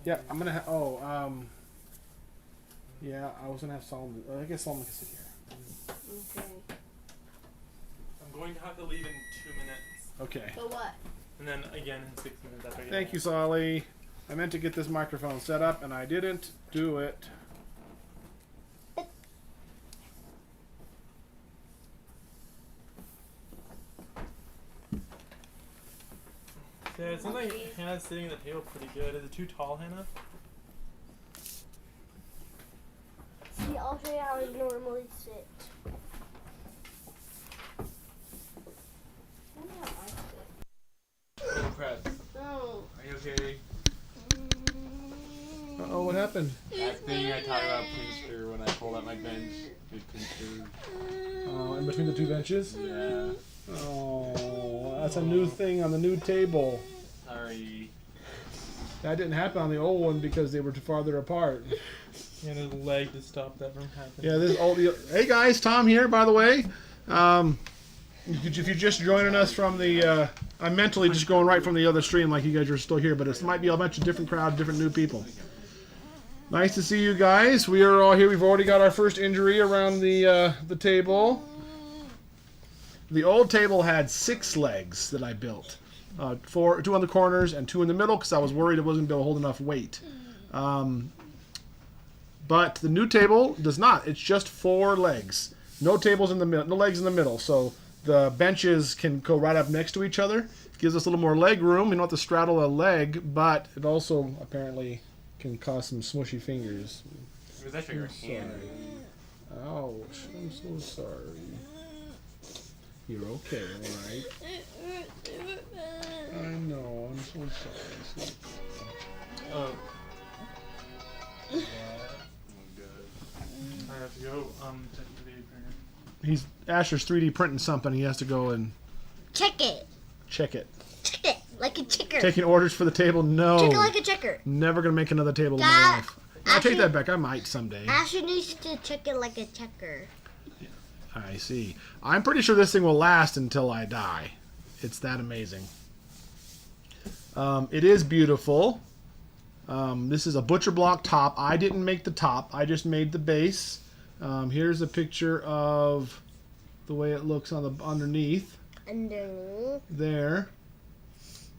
Yeah, I'm gonna have. Yeah, I was gonna have Solomon. I guess Solomon can sit here. Okay. I'm going to have to leave in 2 minutes. Okay. For what? And then again in 6 minutes after I get Thank you, Solly. I meant to get this microphone set up, and I didn't do it. Yeah, it seems like Hannah's sitting at the table pretty good. Is it too tall, Hannah? See, I'll show you how I normally sit. Oh crap. No. Are you okay? Uh-oh, what happened? That thing I taught about pincher when I pulled out my bench. Big pincher. Oh, in between the two benches? Yeah. Oh, that's a new thing on the new table. Sorry. That didn't happen on the old one because they were too farther apart. Hannah's leg to stop that from happening. Yeah, this old. Hey guys, Tom here, by the way. If you're just joining us from the, I'm mentally just going right from the other stream, like you guys are still here, but it might be a bunch of different crowds, different new people. Nice to see you guys. We are all here. We've already got our first injury around the table. The old table had 6 legs that I built, 2 on the corners and 2 in the middle, because I was worried it wasn't going to be able to hold enough weight. But the new table does not. It's just 4 legs. No tables in the middle, no legs in the middle. So the benches can go right up next to each other. It gives us a little more leg room. You don't have to straddle a leg, but it also apparently can cause some smushy fingers. It was actually your hand. Ouch. I'm so sorry. You're okay, alright? I know, I'm so sorry. Oh. Yeah. I have to go check the 3D printer. Asher's 3D printing something. He has to go and Check it. check it. Check it. Like a checker. Taking orders for the table? No. Check it like a checker. Never gonna make another table in my Dad, life. I take that back. I might someday. Asher needs to check it like a checker. I see. I'm pretty sure this thing will last until I die. It's that amazing. It is beautiful. This is a butcher block top. I didn't make the top. I just made the base. Here's a picture of the way it looks on the underneath. Underneath. There.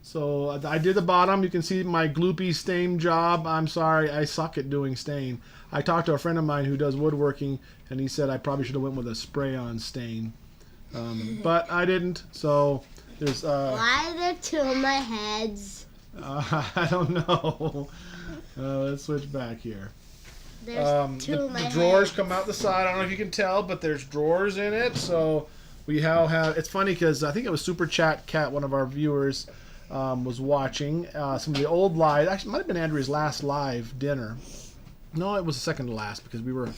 So I did the bottom. You can see my gloopy stain job. I'm sorry, I suck at doing stain. I talked to a friend of mine who does woodworking, and he said I probably should have went with a spray-on stain. But I didn't. So there's. Why are there 2 on my heads? I don't know. Let's switch back here. There's 2 on my the heads. drawers come out the side. I don't know if you can tell, but there's drawers in it. So we have. It's funny because I think it was Super Chat Cat, one of our viewers, was watching some of the old live. Actually, it might have been Andrea's last live dinner. No, it was the second to last because we were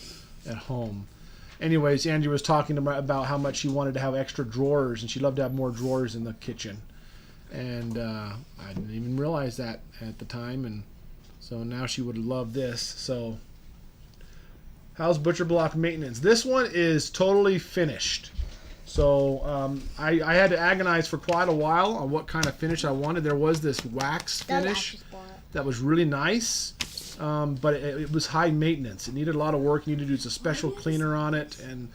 at home. Anyways, Andrea was talking to me about how much she wanted to have extra drawers, and she'd love to have more drawers in the kitchen. And I didn't even realize that at the time, and so now she would love this. So, how's butcher block maintenance? This one is totally finished. So I had to agonize for quite a while on what kind of finish I wanted. There was this wax finish that was really nice, but it was high maintenance. It needed a lot of work. You needed to do a special cleaner on it, and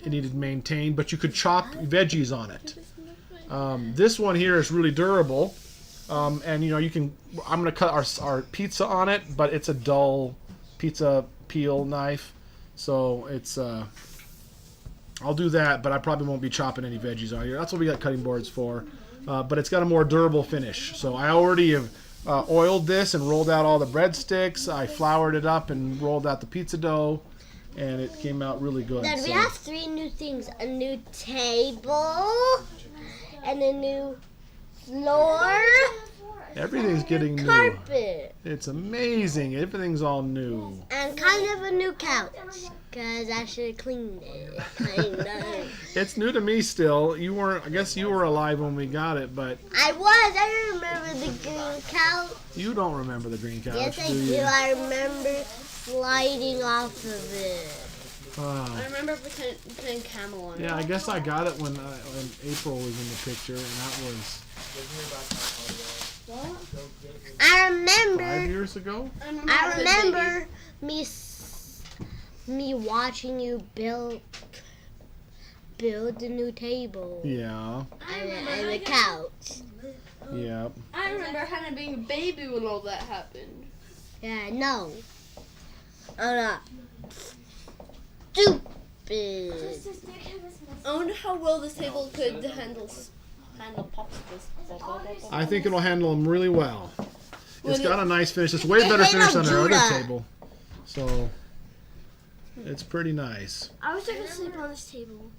it needed maintained. But you could chop veggies on it. This one here is really durable, and you can. I'm going to cut our pizza on it, but it's a dull pizza peel knife, so it's. I'll do that, but I probably won't be chopping any veggies on here. That's what we got cutting boards for. But it's got a more durable finish. So I already have oiled this and rolled out all the breadsticks. I floured it up and rolled out the pizza dough, and it came out really good. Dad, we have 3 new things. A new table and a new floor. Everything's getting new. Carpet. It's amazing. Everything's all new. And kind of a new couch. Because I should have cleaned it. Kind of. It's new to me still. You weren't. I guess you were alive when we got it, but I was. I remember the green couch. you don't remember the green couch, Yes, I do do. you? I remember sliding off of it. I remember putting camel on it. Yeah, I guess I got it when April was in the picture, and that was. What? I remember. 5 years ago? I remember me watching you build the new table. Yeah. And the couch. Yeah. I remember Hannah being a baby when all that happened. Yeah, no. Stupid. I wonder how well this table could handle popsicles. I think it'll handle them really well. It's got a nice finish. It's way better finish than our Judah. other table. So, it's pretty nice. I wish I could sleep on this table.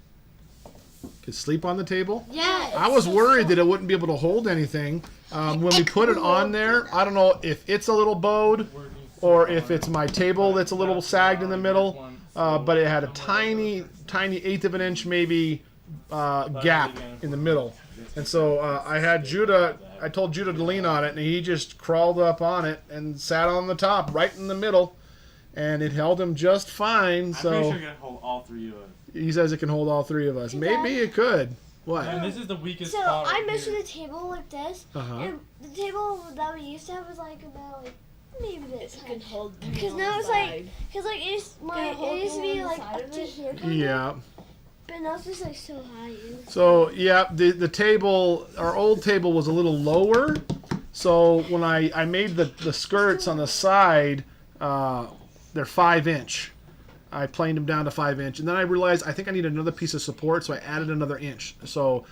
Could sleep on the table? Yeah. I was worried that it wouldn't be able to hold anything. When we put it on there, I don't know if it's a little bowed or if it's my table that's a little sagged in the middle. But it had a tiny 1/8 of an inch maybe gap in the middle. And so I told Judah to lean on it, and he just crawled up on it and sat on the top right in the middle. And it held him just fine. I'm So pretty sure it can hold all three of us. he says it can hold all three of us. Maybe it could. What? And this is the weakest So spot I right measured here. the table like this, Uh-huh. and the table that we used to have was like about maybe this high. hold Because now it's like, it used to be like up to here, kind of, Yeah. but now it's just like so high. So yeah, the table, our old table was a little lower. So when I made the skirts on the side, they're 5-inch. I planed them down to 5-inch, and then I realized I think I need another piece of support, so I added another inch. So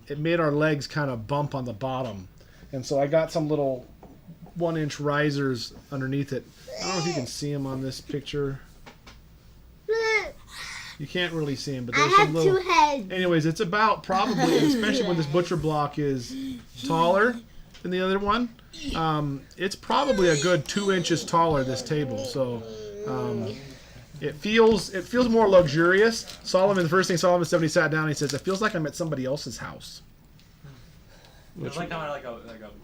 it made our legs kind of bump on the bottom, and so I got some little 1-inch risers underneath it. I don't know if you can see them on this picture. You can't really see them, but I there's have some little. 2 heads. Anyways, it's about probably, especially when this butcher block is taller than the other one, it's probably a good 2 inches taller, this table. So it feels more luxurious. The first thing Solomon said when he sat down, he says, "It feels like I'm at somebody else's house." It's like I'm at like a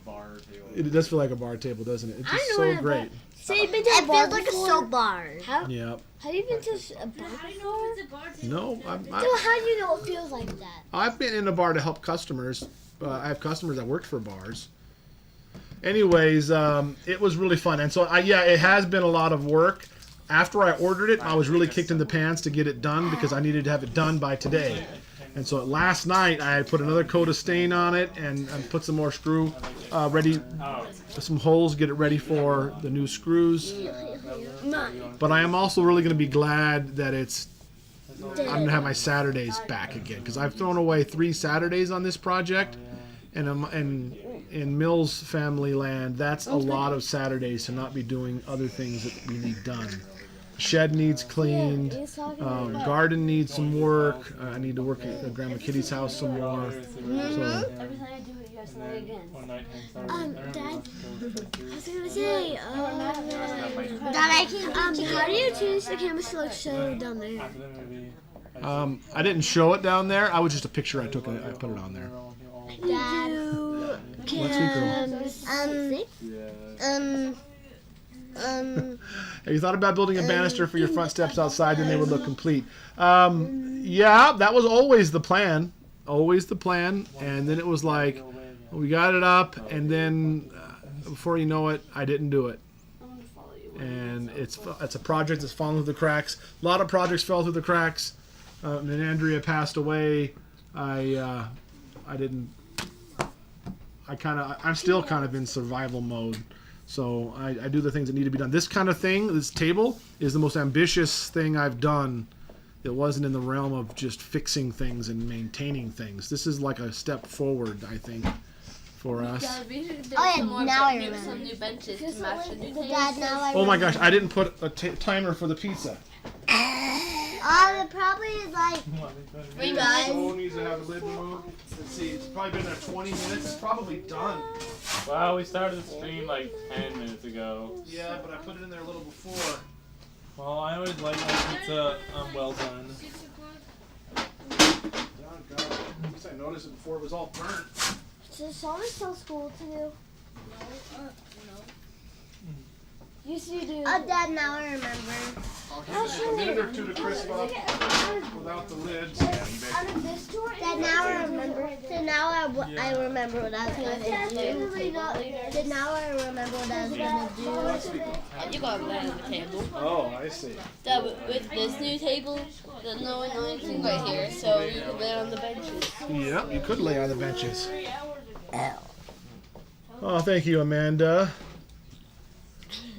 bar table. It does feel like a bar table, doesn't it? It's just know so where a great. So you've been to It a bar feels like a before? soap bar. Yeah. Have you been to a bar before? No, So how do you know it feels like that? I've been in a bar to help customers. I have customers that worked for bars. Anyways, it was really fun. And so, it has been a lot of work. After I ordered it, I was really kicked in the pants to get it done because I needed to have it done by today. And so last night, I put another coat of stain on it and put some more screw ready, some holes, get it ready for the new screws. But I am also really going to be glad that I'm going to have my Saturdays back again, because I've thrown away 3 Saturdays on this project, and in Mill's family land, that's a lot of Saturdays to not be doing other things that we need done. Shed needs cleaned, garden needs some work. I need to work at Grandma Kitty's house some more. So, Every time I do it, you guys say it again. Dad, I was gonna say, how do you change the camera to like show down there? I didn't show it down there. I was just a picture I took and I put it on there. Dad. What's Have you thought about building a banister for your front steps outside? Then they would look complete. Yeah, that was always the plan. Always the plan. And then it was like, we got it up, and then before you know it, I didn't do it. And it's a project that's fallen through the cracks. A lot of projects fell through the cracks. And then Andrea passed away. I'm still kind of in survival mode. So I do the things that need to be done. This kind of thing, this table, is the most ambitious thing I've done. It wasn't in the realm of just fixing things and maintaining things. This is like a step forward, I think, for us. Now I remember. Some new benches to match the new Dad, now I Oh my gosh, I didn't put a timer for the pizza. it probably is like, Hey guys. So needs to have the lid removed. Let's see, it's probably been there 20 minutes. It's probably done. Wow, we started the stream like 10 minutes ago. Yeah, but I put it in there a little before. Well, I always like my pizza well done. Oh God, I guess I noticed it before it was all burnt. So Solomon still school to do? Used to do. Dad, now I remember. A minute or two to crisp up without the lids. Dad, now I remember. So now I remember what I was going to do. So now I remember what I was going to do. You got that on the table. Oh, I see. That with this new table, there's no anything right here, so you can lay on the benches. Yep, you could lay on the benches. Oh, thank you, Amanda.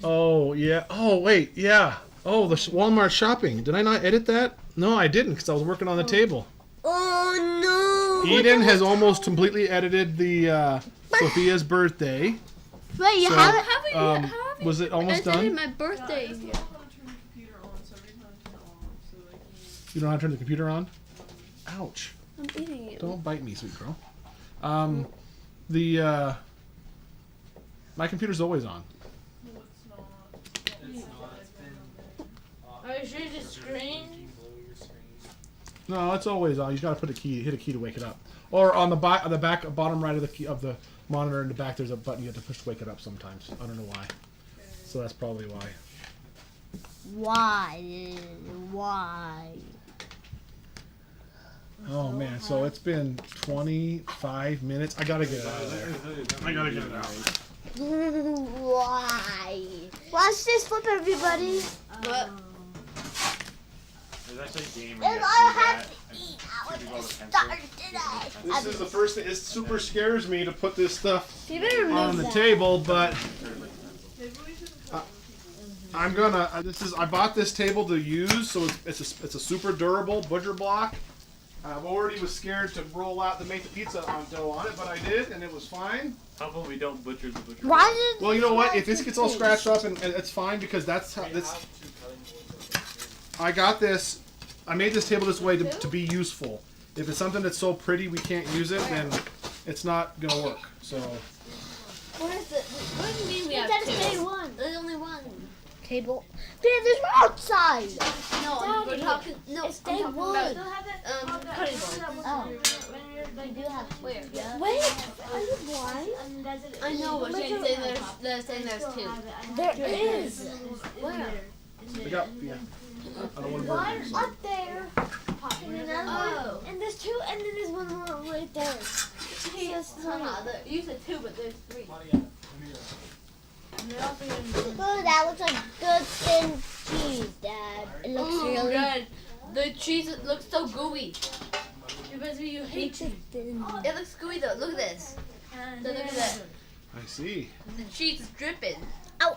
Oh, yeah. Oh, wait, yeah. Oh, the Walmart shopping. Did I not edit that? No, I didn't because I was working on the table. Oh, no. Eden has almost completely edited the Sophia's birthday. Wait, you So, haven't? Was it almost I done? did my birthday. You don't know how to turn the computer on? Ouch. I'm eating it. Don't bite me, sweet girl. My computer's always on. Are you sure the screen? No, it's always on. You just gotta hit a key to wake it up. Or on the back, bottom right of the monitor in the back, there's a button you have to push to wake it up sometimes. I don't know why. So that's probably why. Why? Oh man, so it's been 25 minutes. I gotta get it out of there. I gotta get it out. Why? Watch this flip, everybody. What? There's actually a game If where you I have had to to do eat, that I and would shoot have all the pencils. started. This is the first thing. It super scares me to put this stuff You better move on the that. table, but I'm gonna. I bought this table to use, so it's a super durable butcher block. I already was scared to roll out to make the pizza dough on it, but I did, and it was fine. How about we don't butcher the butcher? Why did? Well, you know what? If this gets all scratched up, and it's fine because that's how this. I got this. I made this table this way to be useful. If it's something that's so pretty we can't use it, then it's not gonna work. So. What do you mean we have That's two? day one. There's only one. Table. Dad, there's more outside. No, we're Daddy, talking. No, it's I'm day talking one. about cutting board. Oh. We do have. Where? Wait, are you blind? I know, but she saying there's two. There is. Where? I got. Yeah. I don't want to One burn it. up there. And another one. And there's two, and then there's one more right there. You said two, but there's three. Oh, that looks like good thin cheese, Dad. It looks really good. The cheese looks so gooey. Because you hate cheese. thin. It looks gooey though. Look at this. So look at that. I see. The cheese is dripping. Oh,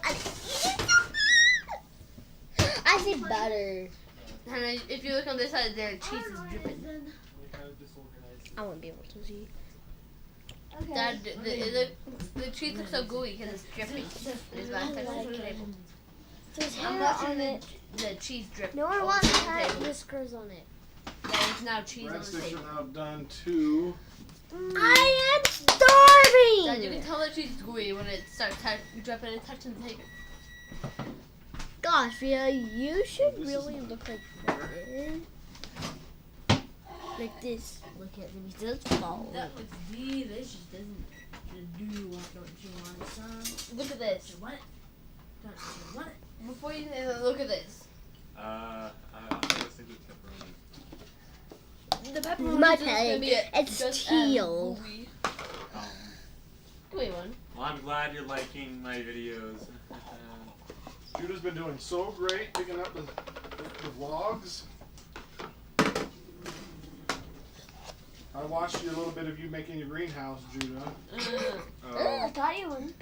I see butter. And if you look on this side, there cheese is dripping. I won't be able to see. Dad, the cheese looks so gooey because it's dripping. It's about to touch the table. There's I'm hair watching on it. the cheese drip. No one all wants to over the have table. whiskers on it. There's now cheese on the Breadsticks table. are now done too. I am Dad, you starving. can tell the cheese is gooey when it starts dripping and touching the table. Gosh, Via, you should really look like this. Like this. Look at me. It does fall. That was delicious, doesn't it? Do you want? Don't you want some? Look at this. Don't you want it? Don't you want it? Before you say that, look at this. I think with pepperoni. The pepperoni My is gonna peg. be It's just teal. as gooey. Um, Gooey one. well, I'm glad you're liking my videos. Judah's been doing so great picking up the vlogs. I watched a little bit of you making your greenhouse, Judah. I thought you would.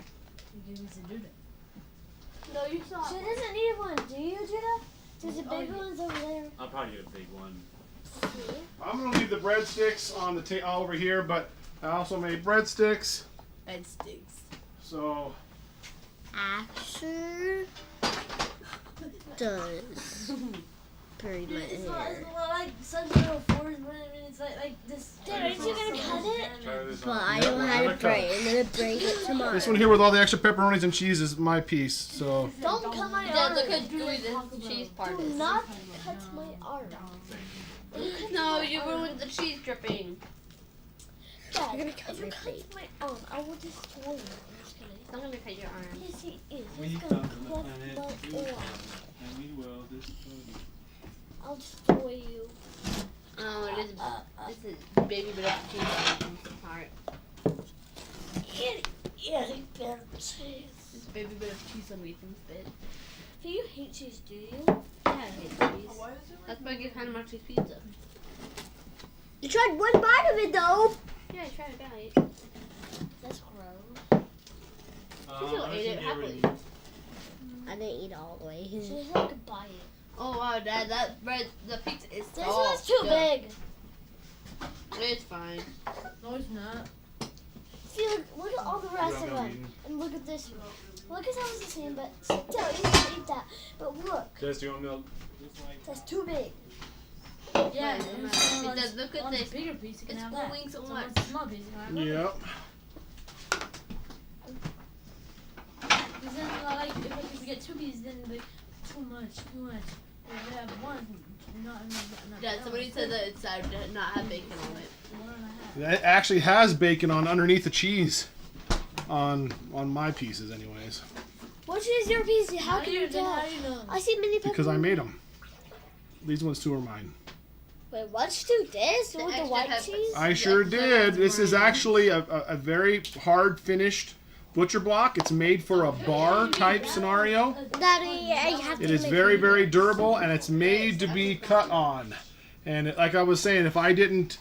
No, you saw. She doesn't need one, do you, Judah? There's a big ones over there. I'll probably get a big one. I'm gonna leave the breadsticks on the all over here, but I also made breadsticks. And sticks. So Asher does braid my hair. like such little fours, but it's like this. Dad, aren't you gonna cut it? Try this But on. I don't know how to gonna cut braid. I'm gonna braid it tomorrow. this one here with all the extra pepperonis and cheese is my piece. So Don't cut my Dad, arm. look how gooey the cheese part Do is. not cut my arm. No, you ruined the cheese dripping. Dad, You're if you cut my arm, I will destroy you. I'm just kidding. I'm gonna cut your arm. Yes, he is. We He's come gonna from the cut planet the you arm. come, and we will destroy you. I'll destroy you. Oh, this is baby bit of cheese heart. Itty bit of cheese. This baby bit of cheese on Ethan's bed. Do you hate cheese, do you? Yeah, I hate cheese. That's why I get kind of much cheese pizza. You tried one bite of it though. Yeah, I tried it out. That's gross. She'll eat it happily. I didn't eat all the way. She just had to bite it. Oh wow, Dad, that bread, the pizza is This soft. one's too big. It's fine. No, it's not. See, look at all the rest of them. And look at this one. Look at how it's the same, but still, you can eat that. But look, Jess, do you want milk? that's too big. Yeah, Because look at this. Bigger piece, you can It's have that. moving so So much. it's a small piece, you can have that. Yep. Because then, like, if we get 2 pieces, then it'll be too much. If we have one, not Dad, somebody said that it's did not have bacon on it. 1.5. It actually has bacon on underneath the cheese. On my pieces, anyways. Which is your piece? How can you tell? How do you know? I see mini pepperoni. Because I made them. These ones two are mine. Wait, let's do this with the extra white peppers. cheese? I sure did. This is actually a very hard finished butcher block. It's made for a bar type scenario. Daddy, I have to It is make very, it. very durable, and it's made to be cut on. And like I was saying, if I didn't,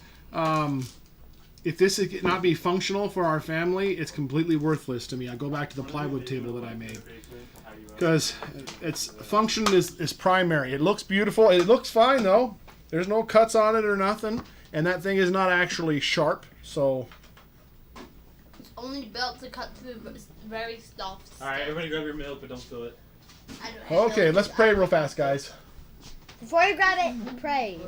if this could not be functional for our family, it's completely worthless to me. I go back to the plywood table that I made. Because its function is primary. It looks beautiful. It looks fine, though. There's no cuts on it or nothing. And that thing is not actually sharp, so... It's only built to cut through very soft stuff. Alright, everybody grab your milk, but don't spill it. Okay, let's pray real fast, guys. Before you grab it, pray.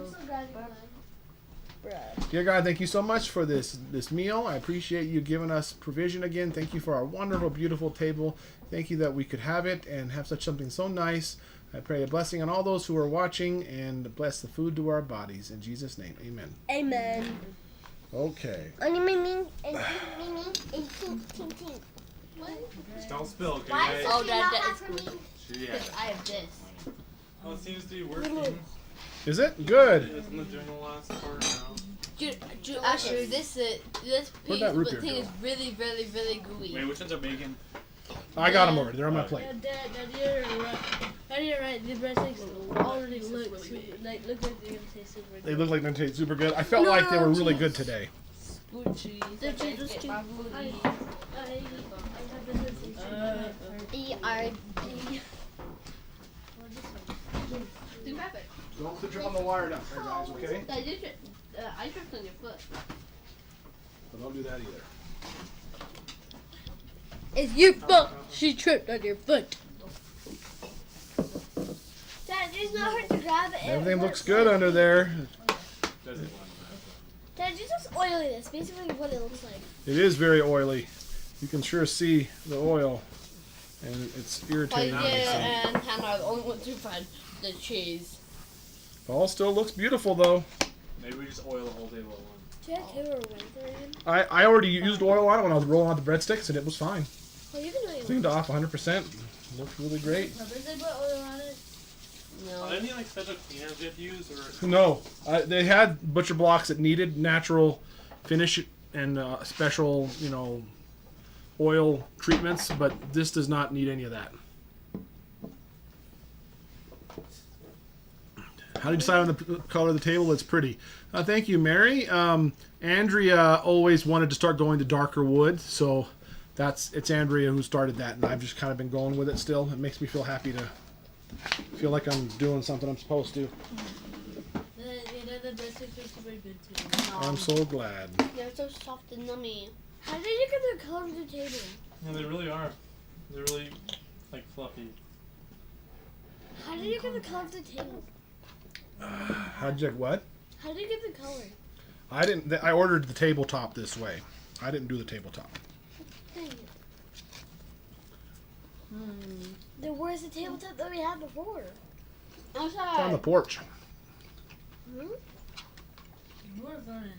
Dear God, thank you so much for this meal. I appreciate you giving us provision again. Thank you for our wonderful, beautiful table. Thank you that we could have it and have such something so nice. I pray a blessing on all those who are watching and bless the food to our bodies. In Jesus' name, amen. Amen. Okay. Just don't spill, okay? Why is guys? Oh, Dad, not that have is for good. me? Yeah. I have this. Oh, it seems to be working. Is it? Good. It's not doing the last part now. Actually, this Where'd that root beer thing go? is really, really, really gooey. Wait, which ones are bacon? I got them already. They're on my plate. You're right. The breadsticks already look like they're gonna taste super They look like they taste super good. I felt like they were really good today. Gucci. They're just too. I have this. E-R-D. Do perfect. Don't trip on the wire down there, guys, okay? Dad, you tripped. I tripped on your foot. But don't do that either. It's your fault. She tripped on your foot. Dad, there's no hurt to grab it. Everything looks good under there. Doesn't want Dad, you just oily this. Basically what it looks like. It is very oily. You can sure see the oil. And it's irritating. And Hannah are the only ones who find the cheese. All still looks beautiful, though. Maybe we just oil the whole table at once. Do you have Taylor Winter in? I already used oil on it when I was rolling out the breadsticks, and it was fine. Well, you can do it. Cleaned off 100%. Looked really great. Did they put oil on it? No. Are there any like special cleaners you have to use, or? No, they had butcher blocks that needed natural finish and special, oil treatments, but this does not need any of that. How do you decide on the color of the table? It's pretty. Thank you, Mary. Andrea always wanted to start going to darker wood, so it's Andrea who started that, and I've just kind of been going with it still. It makes me feel happy to feel like I'm doing something I'm supposed to. The breadsticks are super good too. I'm so glad. They're so soft and nummy. How did you get the color of the table? Yeah, they really are. They're really like fluffy. How did you get the color of the table? How'd you what? How did you get the color? I didn't. I ordered the tabletop this way. I didn't do the tabletop. Dang it. Then where's the tabletop that we had before? It's on the Outside. porch.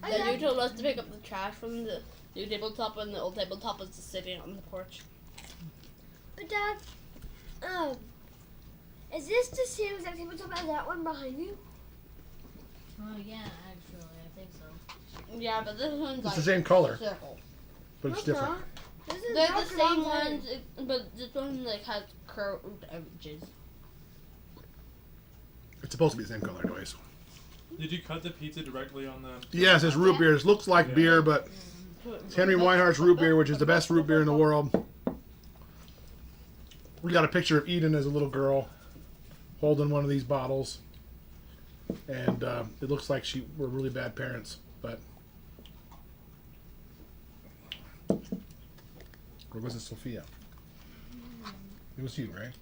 Dad, you told us to pick up the trash from the new tabletop, and the old tabletop was just sitting on the porch. Dad? Is this the same exact tabletop as that one behind you? Oh yeah, actually, I think so. Yeah, but this one's It's like the same color, circle. but it's No, different. not. This is They're the not same the ones, but this one like has curved edges. It's supposed to be the same color, anyways. Did you cut the pizza directly on the? Yes, it's root beer. It looks like Yeah. beer, but it's Henry Weinhardt's root beer, which is the best root beer in the world. We got a picture of Eden as a little girl holding one of these bottles, and it looks like we're really bad parents. But or was it Sophia? It was you, right?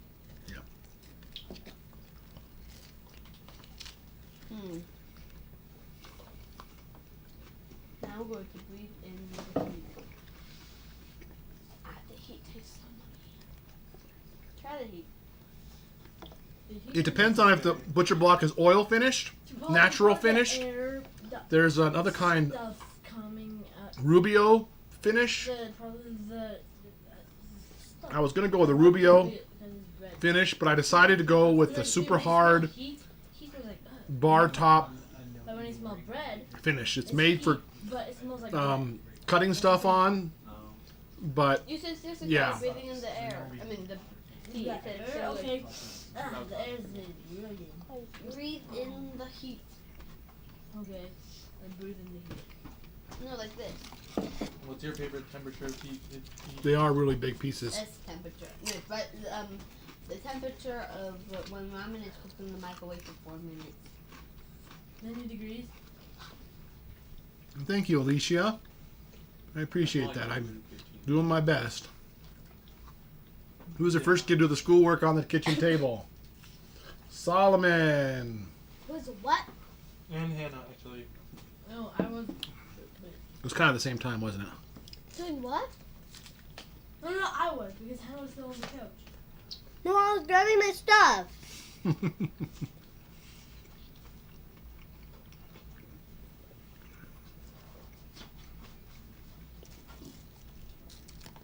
Yeah. Now we're going to breathe in the heat. The heat tastes so nice. Try the heat. It depends on if the butcher block is oil finished, natural finish. There's another kind, Stuff coming out. Rubio finish. Probably the I was gonna go with the Rubio because it's red. finish, but I decided to go with the Like, super when you smell hard Heat was like, bar top but when you smell bread, finish. It's made for but it smells like bread. cutting stuff on, but You said seriously Yeah. breathing in the air. I mean the heat. Yeah, It said so okay. The air is really good. breathe in the heat. Okay. I breathe in the heat. No, like this. What's your favorite temperature of heat? they are really big pieces. That's temperature. No, but the temperature of when ramen is cooked in the microwave for 4 minutes. 90 degrees. Thank you, Alicia. I appreciate that. I'm doing my best. Who was the first kid to do the schoolwork on the kitchen table? Solomon. Was what? And Hannah, actually. No, I was. It was kind of the same time, wasn't it? Doing what? No, I was because Hannah was still on the couch. No, I was grabbing my stuff.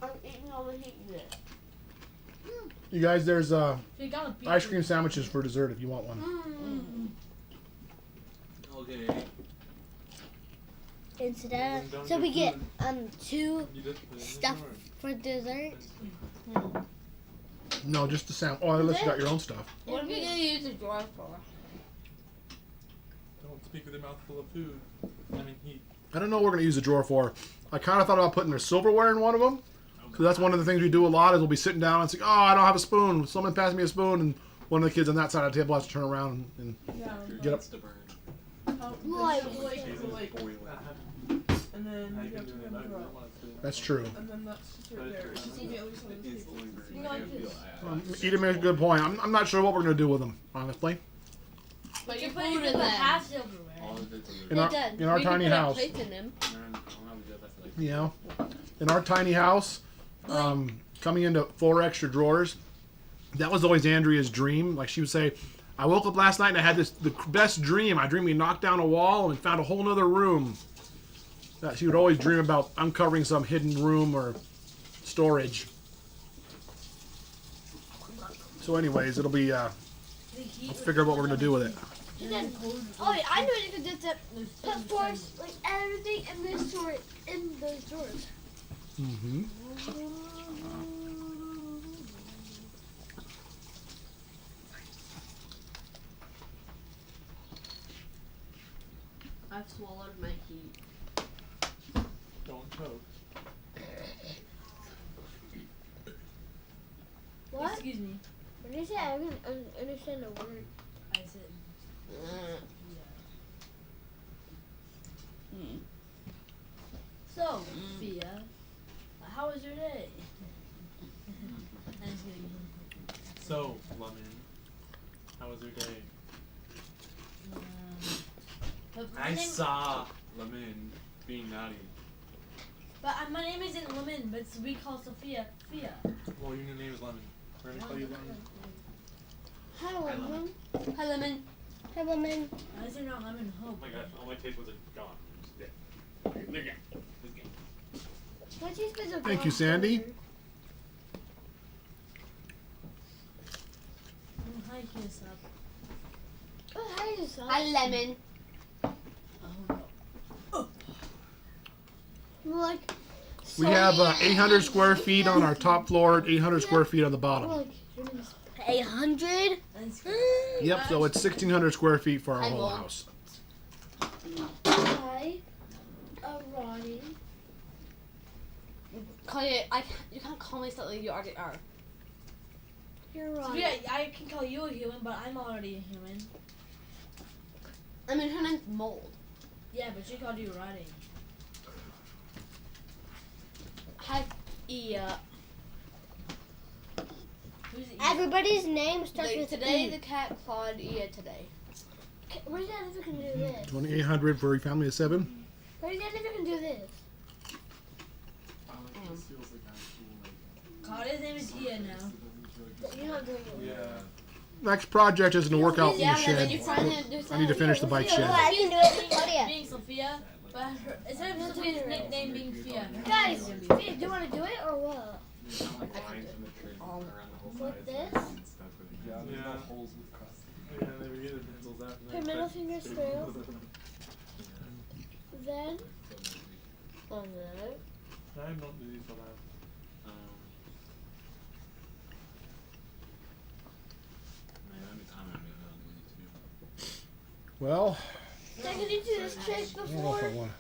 I'm eating all the heat in this. You guys, there's So you gotta beat ice cream sandwiches for dessert if you want one. Okay. Instead, Don't so get we get food. 2 You just put it in the stuff drawer. for dessert. No, just the sound. Oh, unless you got your own stuff. What are we gonna use the drawer for? Don't speak with your mouth full of food. I mean heat. I don't know what we're going to use the drawer for. I kind of thought about putting their silverware in one of them. Because that's one of the things we do a lot is we'll be sitting down and say, oh, I don't have a spoon. Someone pass me a spoon. And one of the kids on that side of the table has to turn around and get up. Like, And then How you you have can to do it, remember I out. want to do it. That's true. And then that's just right there. It's just immediately something to take. You know, like this. Edie made a good point. I'm not sure what we're going to do with them, honestly. But You you put put you it can in put there. half silverware. In our tiny house. Place in them. You know, in our tiny house, coming into 4 extra drawers, that was always Andrea's dream. Like she would say, I woke up last night and I had the best dream. I dreamed we knocked down a wall and found a whole nother room. She would always dream about uncovering some hidden room or storage. So anyways, it'll be, let's figure out what we're going to do with it. oh wait, I know you could just put drawers, like everything in this drawer, in those drawers. Mm-hmm. I've swallowed my heat. Don't choke. What? Excuse me. What did you say? I didn't understand the word. I said. So, Sophia, how was your day? I'm just kidding. So, Lemon, how was your day? But my I name, saw Lemon being naughty. But my name isn't Lemon, but we call Sophia Sophia. Well, your new name is Lemon. We're gonna call you Lemon. Hi, lemon. Hi, Lemon. Hi, lemon. Why is there not lemon Oh hope? my gosh, all my taste was gone. Just dead. There you go. It's gone. What taste is a Thank you, Sandy. I can't stop. Oh, hi, Justus. Hi, Lemon. Like, We have 800 square feet on our top floor, 800 square feet on the bottom. like 800. That's good. Yep, so it's 1,600 square feet for our I whole won't. house. Hi, Ronnie. Claudia, you can't call me something you already are. You're So Ronnie. yeah, I can call you a human, but I'm already a human. I mean, her name's Mold. Yeah, but she called you Roddy. Hi, Ia. Who's the Everybody's name starts with Today, E. the cat Claudia today. Where's that if we can do this? 2,800 for a family of 7. Where's that if we can do this? Claudia's name is Ian now. You're not doing it. Yeah. Next project is going to work out in Yeah, the and then shed. you find him. I need to finish the bike shed. I can do it, Claudia. Being Sophia, but her, instead of Sophia's nickname being Fia. her Guys, nickname's do gonna be you want to do it or what? Like this? Yeah, there's Yeah. no holes with crust. Yeah, they were getting pencils after Put middle fingers through. Then, On there. I don't do these a lot. Well, can you do this trick I don't know if before? I want.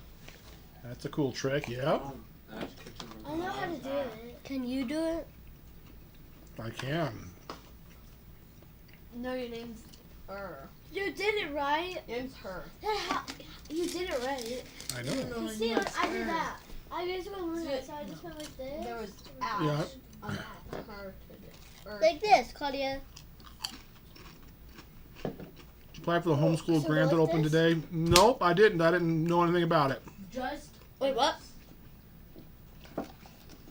That's a cool trick. Yep, I know how to do it. Can you do it? I can. No, your name's You did it right. Your name's her. You did it right. I know. You see, like, I did that. I just went with it, so I just went like this. There was Ash Yeah. on her today. Like this, Claudia. Apply for the homeschool So grant that like opened this? today. Nope, I didn't. I didn't know anything about it. Just. Wait, what?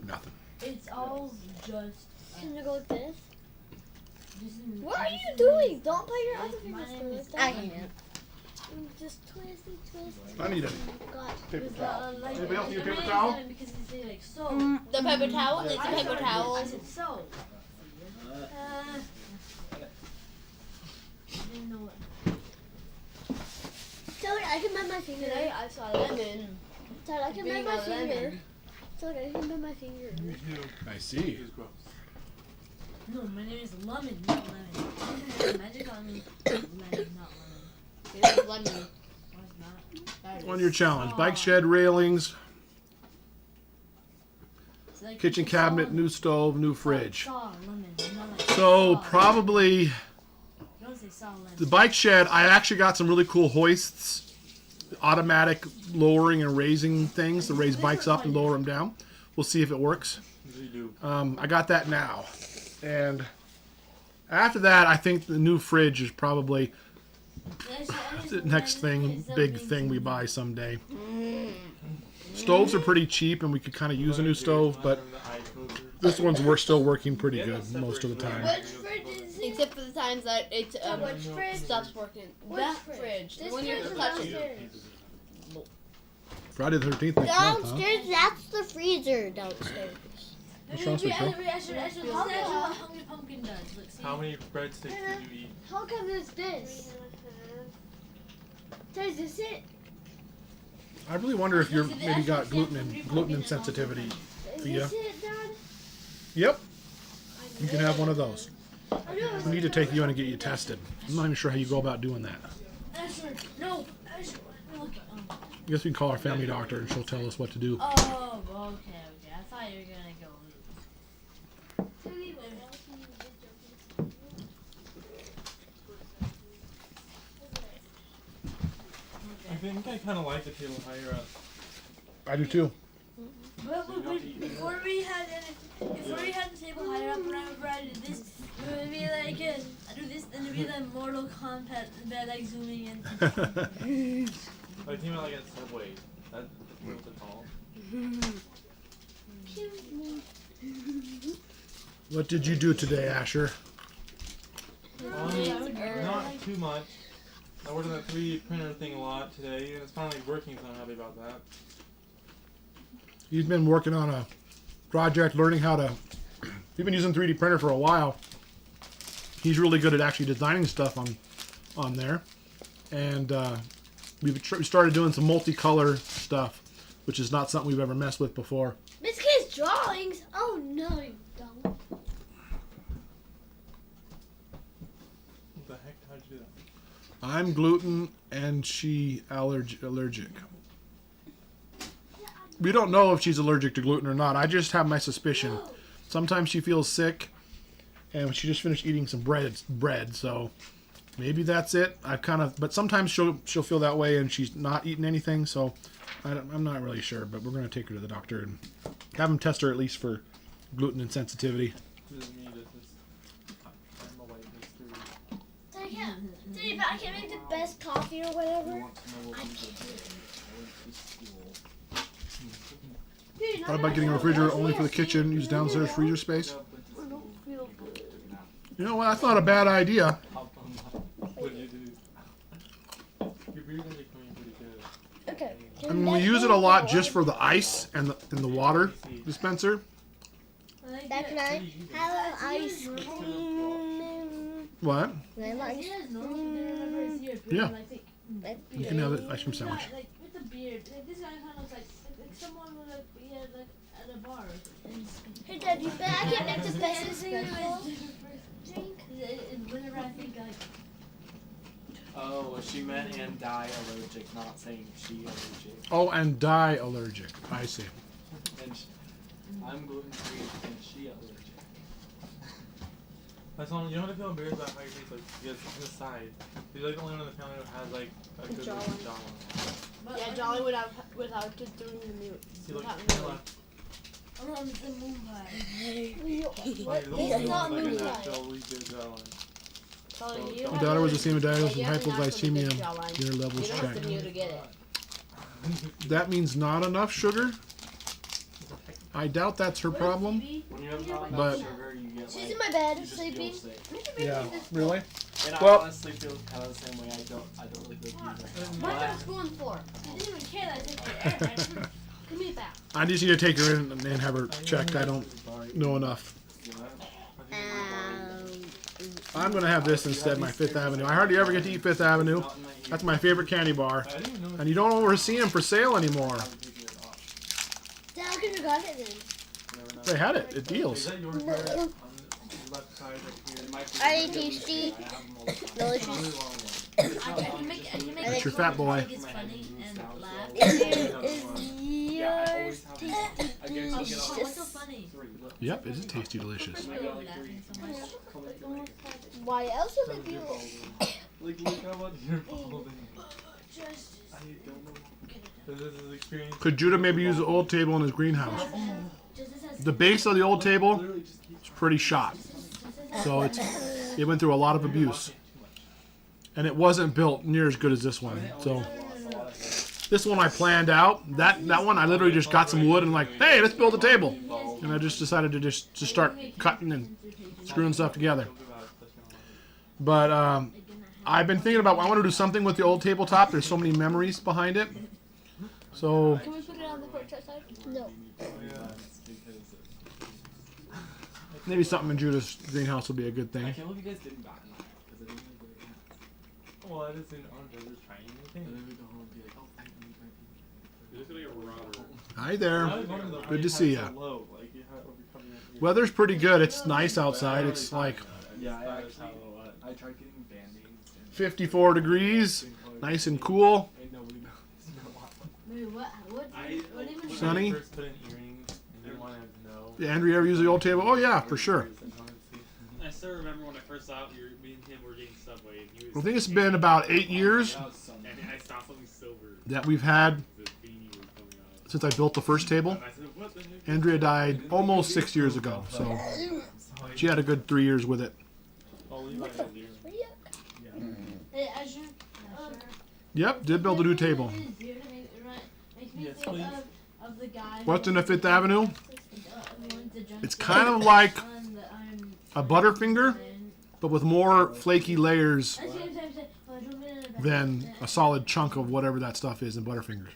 Nothing. It's all just. Can you go like this? Just What are you doing? Don't put your other My fingers name through is it. I can't. Just twist. I need a God. paper towel. like, Anybody else need a the paper man towel? said it because they say like so. The paper towel? It's a I paper said- towel. I said so. I didn't know what. Sorry, I can bend my finger. Today I saw Lemon. Sorry, I can being bend my a finger. lemon. Sorry, I can bend my finger. I see. No, my name is Lemon, not Lemon. Magic on me. Lemon, not Lemon. It's Lemon. No, it's not. That On is- your challenge: bike shed railings, It's like kitchen it's cabinet, all- new stove, new fridge. Saw lemon, not like So saw. probably You don't say saw lemon. the bike shed. I actually got some really cool hoists, automatic lowering and raising things to raise bikes up and lower them down. We'll see if it works. Usually do. I got that now, and after that, I think the new fridge is probably the next thing, big thing we buy someday. Stoves are pretty cheap, and we could kind of use a new stove, but this one's still working pretty good most of the time. Which fridge is it? Except for the times that it Which fridge? stops working. Which That fridge? fridge. This When fridge you're is touching. downstairs. Friday the 13th next month, huh? Downstairs, that's the freezer downstairs. That sounds pretty cool. I should say what Hungry Pumpkin does. Look, see? How many breadsticks did you eat? How come it's this? So is this it? I really wonder if you're maybe got gluten sensitivity. Is Yeah. this it, Dad? Yep, you can have one of those. I know. We need to take you in and get you tested. I'm not even sure how you go about doing that. Asher, no, Asher, look. I guess we can call our family doctor and she'll tell us what to do. Oh, okay. I thought you were gonna go. I think I kind of like the table higher up. I do too. But before we had the table higher up, whenever I did this, it would be like I do this, and it'd be like Mortal Kombat, but like zooming in. I think about like at Subway. That's a little bit tall. What did you do today, Asher? Not too much. I worked on that 3D printer thing a lot today, and it's finally working, so I'm happy about that. He's been working on a project, learning how to. He's been using 3D printer for a while. he's really good at actually designing stuff on there. And we started doing some multicolor stuff, which is not something we've ever messed with before. Miss K's drawings? Oh no, you don't. What the heck? How'd you do that? I'm gluten and she allergic. We don't know if she's allergic to gluten or not. I just have my suspicion. Sometimes she feels sick, and she just finished eating some bread, so maybe that's it. But sometimes she'll feel that way, and she's not eating anything, so I'm not really sure. But we're gonna take her to the doctor and have him test her at least for gluten insensitivity. This is me. This is I'm a white history. Daddy, but I can make the best coffee or whatever. What about getting a refrigerator only for the kitchen? Use downstairs freezer space. You know what? That's not a bad idea. What do you do? Your beer's actually coming pretty good. Okay. I mean, we use it a lot just for the ice and the water dispenser. Dad, can I have an ice cream? What? Can I have ice Yeah. You can have an ice cream sandwich. Like with the beard, like this guy kind of looks like someone would like be at a bar or something. Hey, Dad, you bet I can make the best espresso drink. Whenever I think like. Oh, well, she meant and die allergic, not saying she allergic. Oh, and dye allergic. I see. And I'm gluten free and she allergic. That's all. You don't have to feel embarrassed about how you taste. Like, you guys on the side. You're like the only one in the family who has like a good looking jawline. Yeah, Jolly without just doing the mute. See, look, Without to the mute. left. Oh, it's the moon pie. Like, the It's only not one with, like, a moonlight. naturally good jawline. Jolly, you My daughter was the same diagnosed with Yeah, you have a naturally good hypoglycemia. jawline. Dinner levels You don't have checked. to mute to get it. That means not enough sugar? I doubt that's her problem. When you have not But- enough sugar, you get She's like, in my bed, you just sleeping. feel sick. Yeah, really? And Well- I honestly feel kind of the same way. I don't really feel either. What are you going for? I didn't even care that I said air. Give me that. I just need to take her in and have her checked. I don't know enough. I'm going to have this instead of my Fifth Avenue. I hardly ever get to eat Fifth Avenue. That's my favorite candy bar. I didn't even know. And you don't ever see them for sale anymore. Dad, how could you got it then? They had it at Is deals. that your part on the left side right here? Are they tasty? Delicious. I can make That's your fat boy. It's funny and laugh. Is yours tasty? What's so funny? Yep, it is tasty delicious. Laughing so much. Why else would it be? Like, look how much you're balding. Just I don't know. This is experience. Could Judah maybe use the old table in his greenhouse? this has The base of the old table Literally just keep is pretty shot. So it went through a lot of abuse. And it wasn't built near as good as this one. So this one I planned out. That one I literally just got some wood and like, hey, let's build a table. And I just decided to just start cutting and screwing stuff together. But I've been thinking about I want to do something with the old tabletop. There's so many memories behind it. So Can we put it on the porch outside? No. maybe something in Judah's greenhouse will be a good I thing. can't believe you guys didn't back that because I didn't know what it had. Well, I just didn't own it. I was trying And anything. then we go home and be like, oh, thank you, thank you. You're just gonna get router. Hi there. Good to see ya. ya. Weather's pretty good. It's nice outside. It's like Yeah, I tried getting band-aids. And 54 degrees, nice and cool. ain't nobody knows. Wait, what even? Sunny. First put in earrings and didn't want to know. Did Andrea ever use the old table? Oh yeah, for sure. I still remember when I first saw it, me and him were getting Subway, and he I was. think it's been about 8 years That was so And I saw something silver. that we've had The beanie was coming out. since I built the first table. And I said, "What the heck?" Andrea died almost 6 years ago, so she had a good 3 years with it. I'll leave it at here. Hey, Azure. Yep, did build a new table. Makes me Yes, think please. of the guy. What's in the Fifth Avenue? The It's kind of like one that I'm a Butterfinger, but with more flaky layers than than a solid chunk of whatever that stuff is in Butterfingers.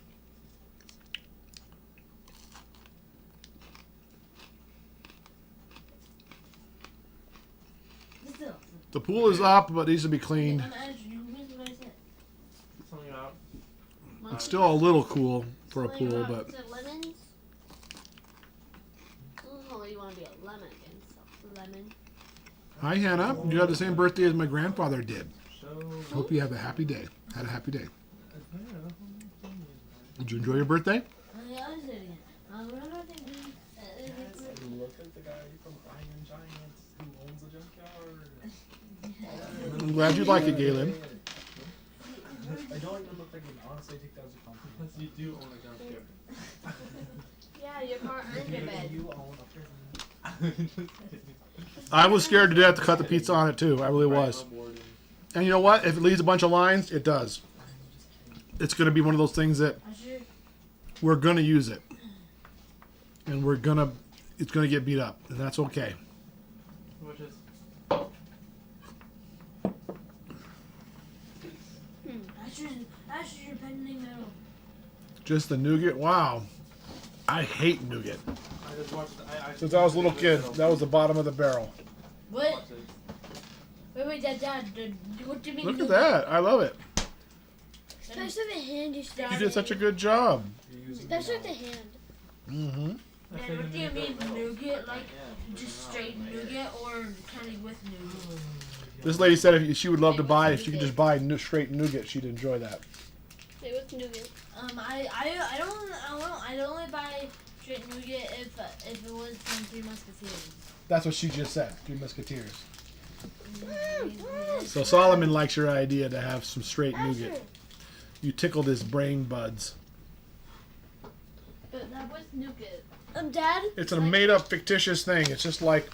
still. The pool is up, but needs to be cleaned. I'm Andrew. You missed what I said. Something about. It's still a little cool for a pool, but Is it lemons? Oh, you want to be a lemon again. So, lemon. hi Hannah, you had the same birthday as my grandfather did. So. Hope you have a happy day. Had a happy day. Did you enjoy your birthday? Yeah, I was saying. What am I thinking? Look at the guy from Iron Giants who owns a junkyard. I'm glad you like it, Galen. I don't even look like him. Honestly, I think that was a compliment. Because you do own a junkyard. Yeah, your car and your bed. You own a prison. I was scared to death to cut the pizza on it too. I really was. And you know what? If it leaves a bunch of lines, it does. It's going to be one of those things that we're going to use it. And it's going to get beat up. And that's okay. Which is. Asher's your pending medal. Just the nougat. Wow. I hate nougat. I just watched. Since I was a little kid, that was the bottom of the barrel. What? Wait, Dad, what do you mean? Look at that. I love it. Especially the hand you You did such a good job. Especially the hand. Mm-hmm. Dad, what do you mean nougat? Like just straight nougat or kind of with nougat? This lady said if she would love to buy, if she could just buy straight nougat, she'd enjoy that. Say what's nougat? I don't only buy straight nougat if it was from Three Musketeers. That's what she just said. Three Musketeers. So Solomon likes your idea to have some straight nougat. You tickled his brain buds. But that was nougat. Dad? It's a made-up fictitious thing. It's just like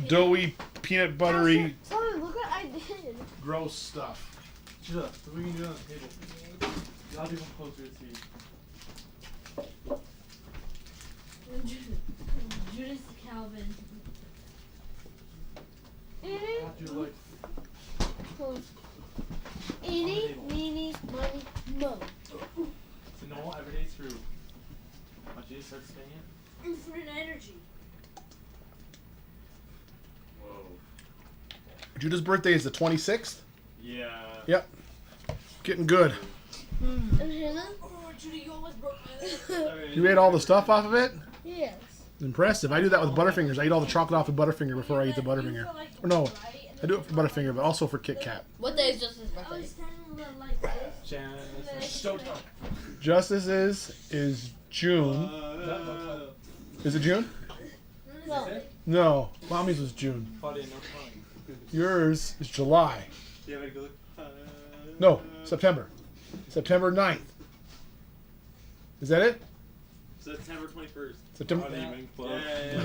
doughy, peanut buttery, Sorry, look what I did. gross stuff. Just, what are you doing on the table? I'll be closer to you. Judas Calvin. How'd you like? Eeny, meeny, money, mo. It's a normal everyday screw. Once you start spinning it. Infinite energy. Whoa. Judah's birthday is the 26th. Yeah. Yep. Getting good. And Hannah? Oh, Judy, you almost broke my leg. You ate all the stuff off of it? Yes. Impressive. I do that with Butterfingers. I eat all the chocolate off of Butterfinger before I eat the Butterfinger. Or no, I do it for Butterfinger, but also for Kit Kat. What day is Justin's I birthday? was standing like this. Janice. Justice's is June. Is it June? No. No. Mommy's was June. Claudia, no fun. Yours is July. You have a good. No, September. September 9th. Is that it? September 21st. September. Yeah.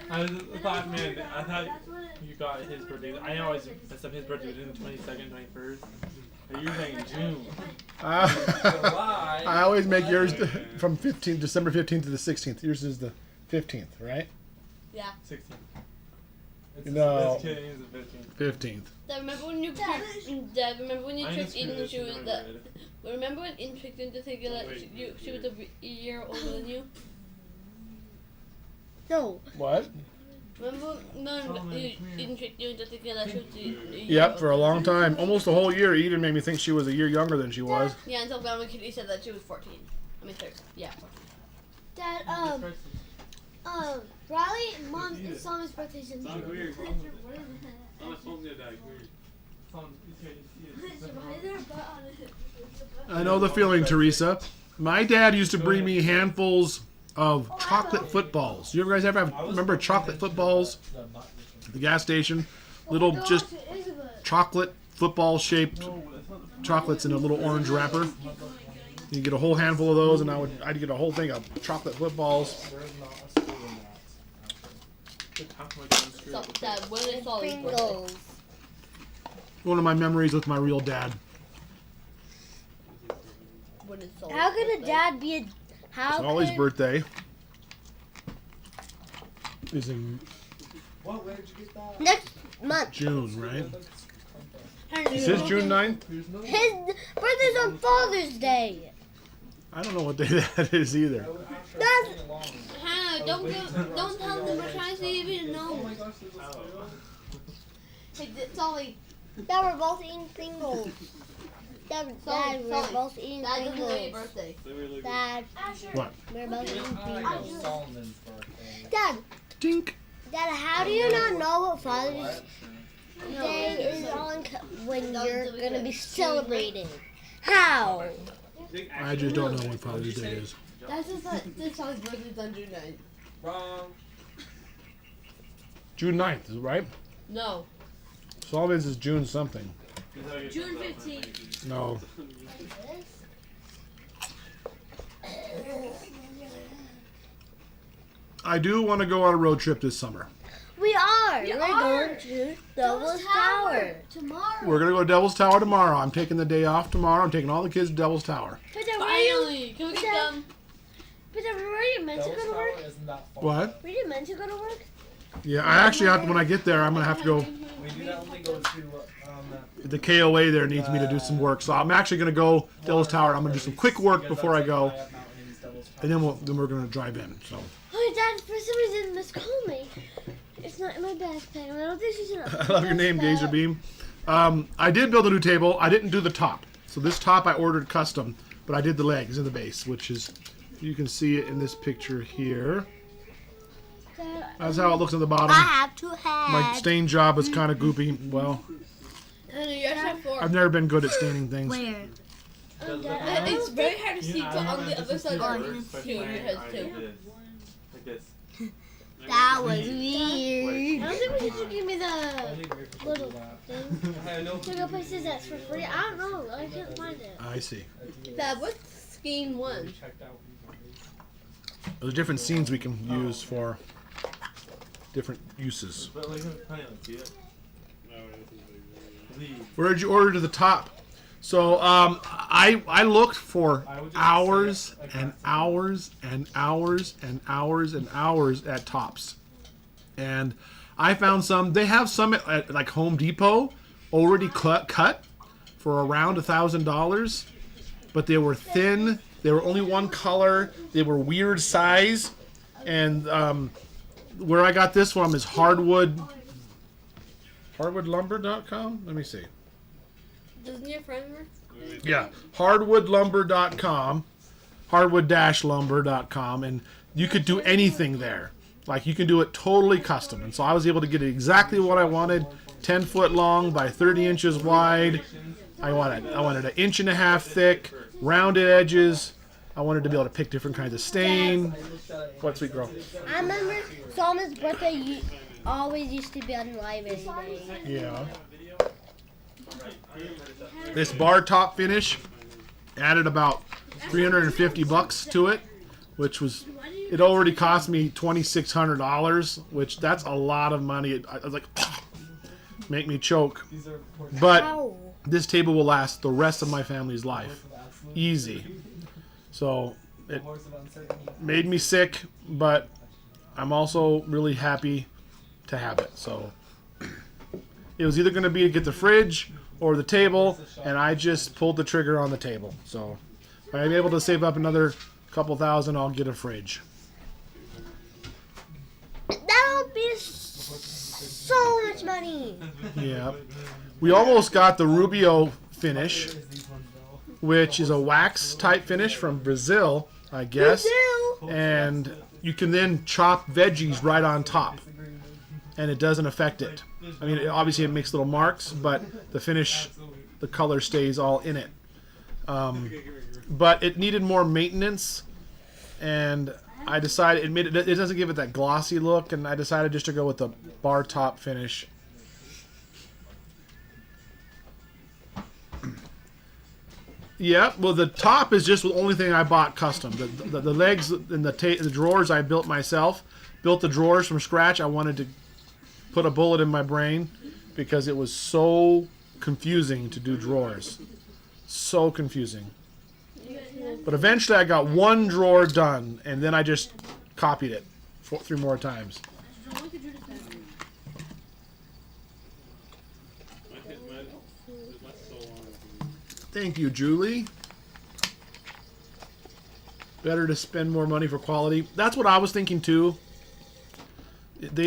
I thought, man, I thought you got his birthday. I always mess up his birthday within the 22nd, 21st. But you're saying June. I always make yours from December 15th to the 16th. Yours is the 15th, right? Yeah. 16th. No. This kid is the 15th. 15th. Dad, remember when you Dad, remember when you I tricked just Eden? She was remembered that. it. Remember when Eden tricked you into thinking that she was a year older than you? No. What? Remember when Eden tricked you into thinking that she was a year Yep, for a older long than you? time. Almost a whole year. Eden made me think she was a year younger than she was. Yeah, until Grandma Kitty said that she was 14. I mean 13. Yeah, 14. Dad, Riley, Mom, and Sonia's birthday's in Sounds June. weird. What I'm not supposed to do that. Weird. is there a butt on it? I know the feeling, Teresa. My dad used to bring me handfuls of chocolate footballs. You guys ever remember chocolate footballs at the gas station? Little just chocolate football shaped chocolates in a little orange wrapper. You get a whole handful of those, and I'd get a whole thing of chocolate footballs. So, Dad, when is Solly's birthday? Pringles. One of my memories with my real dad. When is Solly's How could a birthday? dad be a... How Solly's could... birthday is in What? Where did you get that? Next month. June, right? Is His this June 9th? birthday's on Father's Day. I don't know what day that is either. That's... Hannah, don't tell them we're trying to see if you know. Hey, Sully. Dad, we're both eating Pringles. Dad, we're both eating Dad doesn't know your Pringles. birthday. Dad, What? we're both eating I Pringles. know Solomon's birthday. Dad, Dink. Dad, how do you not know what Father's Day is on when you're gonna be celebrating? How? I just don't know when Father's Day is. That's just like this song's birthday's on June 9th. Wrong. June 9th, right? No. Solomon's is June something. June 15th. No. I do want to go on a road trip this summer. We are. We We're are. going to Devil's Tower. Tomorrow. We're going to go to Devil's Tower tomorrow. I'm taking the day off tomorrow. I'm taking all the kids to Devil's Tower. But then were you, Finally! Can we get them? but then were you meant to Devil's go to Tower work? isn't that far. What? Were you meant to go to work? Yeah, I actually have to, when I get there, I'm going to have to go. We do that only go to The KOA there needs me to do some work. So I'm actually going to go Devil's Tower. I'm going to do some quick work before I go. And then we're going to drive in. So Oh, Dad, for some reason, Miss called me. It's not in my backpack. I don't think she's in I love your name, Gazer Beam. I did build a new table. I didn't do the top. So this top I ordered custom, but I did the legs and the base, which is, you can see it in this picture here. That's how it looks at the bottom. I have to have. My stain job is kind of goopy. Well, You actually have 4. I've never been good at staining things. Where? It's very hard to see Yeah, I on haven't the other side just of works by your playing head I too. did this. Like this. That was Wait. weird. I don't think we should give me the little that. thing. I know. To go places that's for free. I don't know. I can't find it. I see. Dad, what's scheme 1? There's different scenes we can use for different uses. But like, it's funny, like, see it? Please. Where did you order to the top? So I looked for hours and hours and hours and hours and hours at Tops, and I found some. They have some at like Home Depot already cut for around $1,000, but they were thin. They were only one color. They were weird size, and where I got this from is hardwoodlumber.com. Let me see. Doesn't your friend work? Yeah, hardwoodlumber.com, hardwood-lumber.com, and you could do anything there. Like, you can do it totally custom. And so I was able to get exactly what I wanted, 10 foot long by 30 inches wide. I wanted an inch and a half thick, rounded edges. I wanted to be able to pick different kinds of stain. What, sweet girl? I remember Solomon's birthday always used to be on Library Day. Yeah. This bar top finish added about $350 to it, which was, it already cost me $2,600, which that's a lot of money. I was like, make me choke. But Ow. this table will last the rest of my family's life. Easy. So it made me sick, but I'm also really happy to have it. So it was either going to be to get the fridge or the table, and I just pulled the trigger on the table. So if I'm able to save up another couple thousand, I'll get a fridge. That'll be so much money. Yeah. We almost got the Rubio finish, which is a wax type finish from Brazil, I guess. And you can then chop veggies right on top, and it doesn't affect it. I mean, obviously it makes little marks, but the finish, the color stays all in it. But it needed more maintenance, and I decided it doesn't give it that glossy look, and I decided just to go with the bar top finish. Yeah, well, the top is just the only thing I bought custom. The legs and the drawers I built myself. Built the drawers from scratch. I wanted to put a bullet in my brain because it was so confusing to do drawers. So confusing. But eventually I got one drawer done, and then I just copied it 3 more times. Thank you, Julie. Better to spend more money for quality. That's what I was thinking too.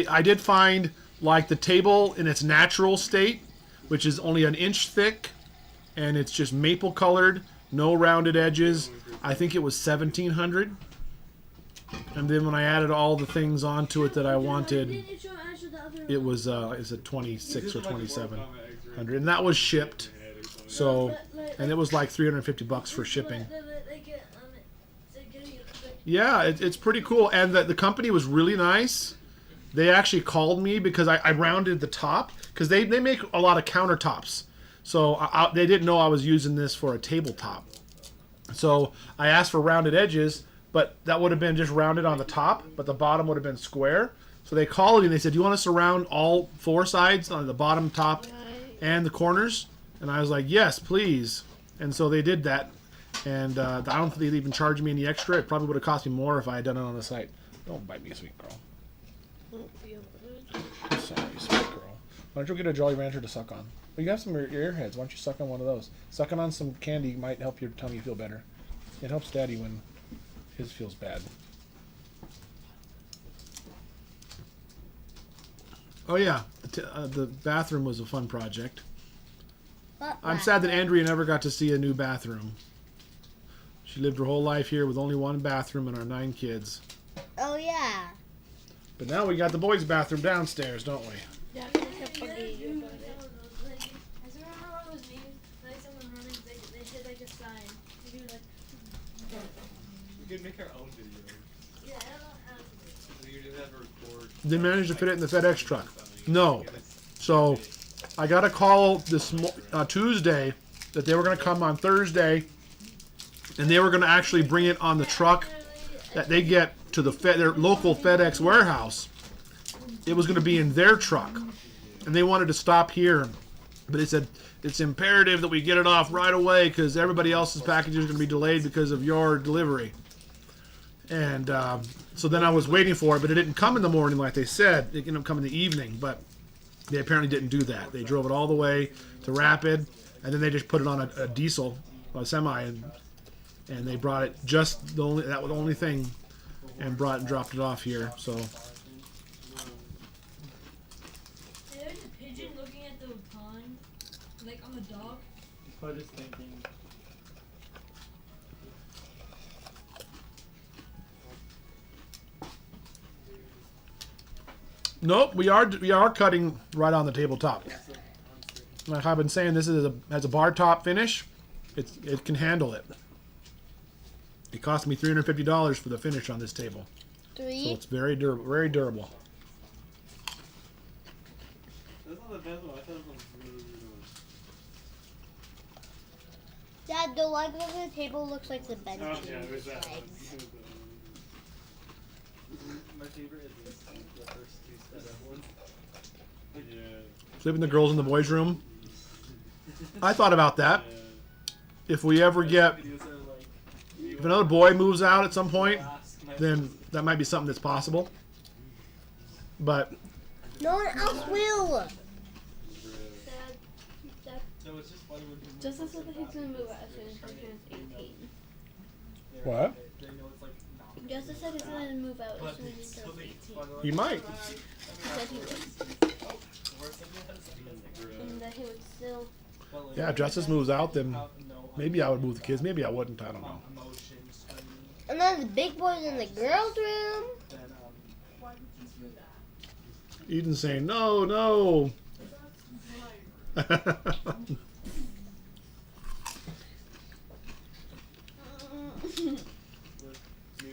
I did find like the table in its natural state, which is only an inch thick, and it's just maple colored, no rounded edges. I think it was 1,700. And then when I added all the things onto it that I wanted, it was is it 26 or 2,700, and that was shipped. So, and it was like $350 for shipping. Yeah, it's pretty cool, and the company was really nice. They actually called me because I rounded the top, because they make a lot of countertops. So they didn't know I was using this for a tabletop. So I asked for rounded edges, but that would have been just rounded on the top, but the bottom would have been square. So they called me and they said, "Do you want us to round all 4 sides on the bottom, top, and the corners?" And I was like, "Yes, please." And so they did that. And I don't think they'd even charge me any extra. It probably would have cost me more if I had done it on the site. Don't bite me, sweet girl. I'm sorry, sweet girl. Why don't you get a Jolly Rancher to suck on? Well, you have some of your earheads. Why don't you suck on one of those? Sucking on some candy might help your tummy feel better. It helps Daddy when his feels bad. Oh yeah, the bathroom was a fun project. I'm sad that Andrea never got to see a new bathroom. She lived her whole life here with only one bathroom and our 9 kids. Oh yeah. But now we got the boys' bathroom downstairs, don't we? I still remember what was memes, like someone running, they hit like a sign. They do like, We could make our own video. yeah, I don't know how to do it. We could just have a record. They managed to fit it in the FedEx truck. No. So I got a call this Tuesday that they were going to come on Thursday, and they were going to actually bring it on the truck that they get to their local FedEx warehouse. It was going to be in their truck, and they wanted to stop here, but they said it's imperative that we get it off right away because everybody else's packages are going to be delayed because of your delivery. And so then I was waiting for it, but it didn't come in the morning like they said. It ended up coming in the evening, but they apparently didn't do that. They drove it all the way to Rapid, and then they just put it on a diesel, a semi, and they brought it that was the only thing, and dropped it off here. So Hey, there's a pigeon looking at the pond, like on the dock. I was just thinking. nope, we are cutting right on the tabletop. Like I've been saying, this has a bar top finish. It can handle it. It cost me $350 for the finish on this table. So 3. it's very durable. Very durable. That's not the best one. I thought it was really good. Dad, the leg of the table looks like the bench. Oh, yeah, there's that one. legs. My favorite is this, the first 2 set of ones. Yeah. Sleeping the girls in the boys' room. I thought about that. If we ever get, Videos are like, if another boy moves out at some point, last night. then that might be something that's possible. But No one else will. No, it's just funny when people Justus said that he's gonna move out as soon as he turns 18. What? They know it's like not. Justus said he's gonna move out as But soon as he it's turns so 18. he might. He said he would. And that he would still. Yeah, if Justus moves out, then maybe I would move the kids. Maybe I wouldn't. I don't know. And then the big boys in the girls' room. Eden's saying no, no.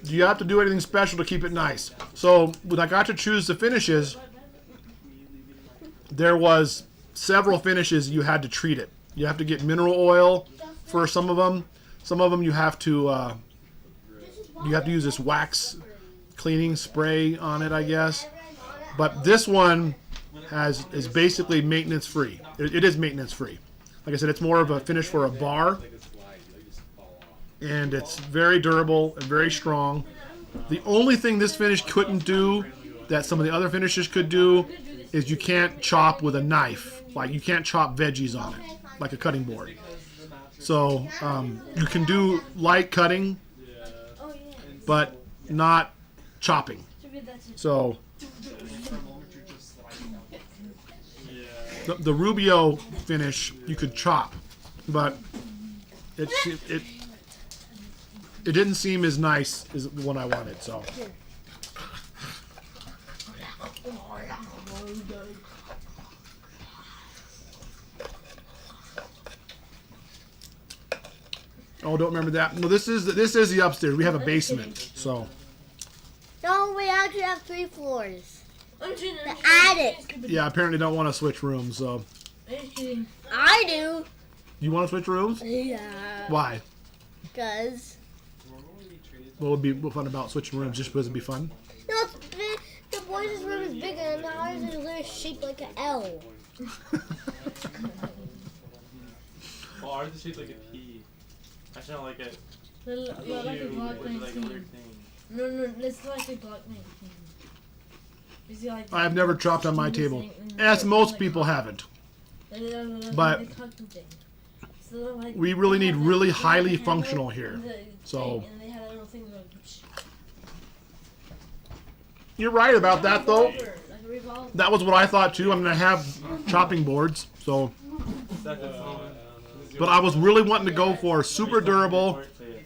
Do you have to do anything special to keep it nice? So when I got to choose the finishes, there was several finishes you had to treat it. You have to get mineral oil for some of them. Some of them you have to use this wax cleaning spray on it, I guess. But this one is basically maintenance free. It is maintenance free. Like I said, it's more of a finish for a bar, and it's very durable and very strong. The only thing this finish couldn't do that some of the other finishes could do is you can't chop with a knife. Like you can't chop veggies on it, like a cutting board. So you can do light cutting, but not chopping. So the Rubio finish you could chop, but it didn't seem as nice as the one I wanted. So. Oh, don't remember that. No, this is the upstairs. We have a basement, so. No, we actually have 3 floors. The attic. Yeah, apparently don't want to switch rooms. So. I do. You want to switch rooms? Yeah. Why? Because. What would be fun about switching rooms? Just because it'd be fun? No, the boys' room is bigger and ours is literally shaped like an L. Well, ours is shaped like a P. Actually, not like a Like a Q, Glock which is like a 19. weird thing. No, it's like a Glock 19. Is it like I've never chopped on my table. As most people haven't. But we really need really highly functional here. So you're right about that, though. That was what I thought too. I'm gonna have chopping boards. So, but I was really wanting to go for super durable,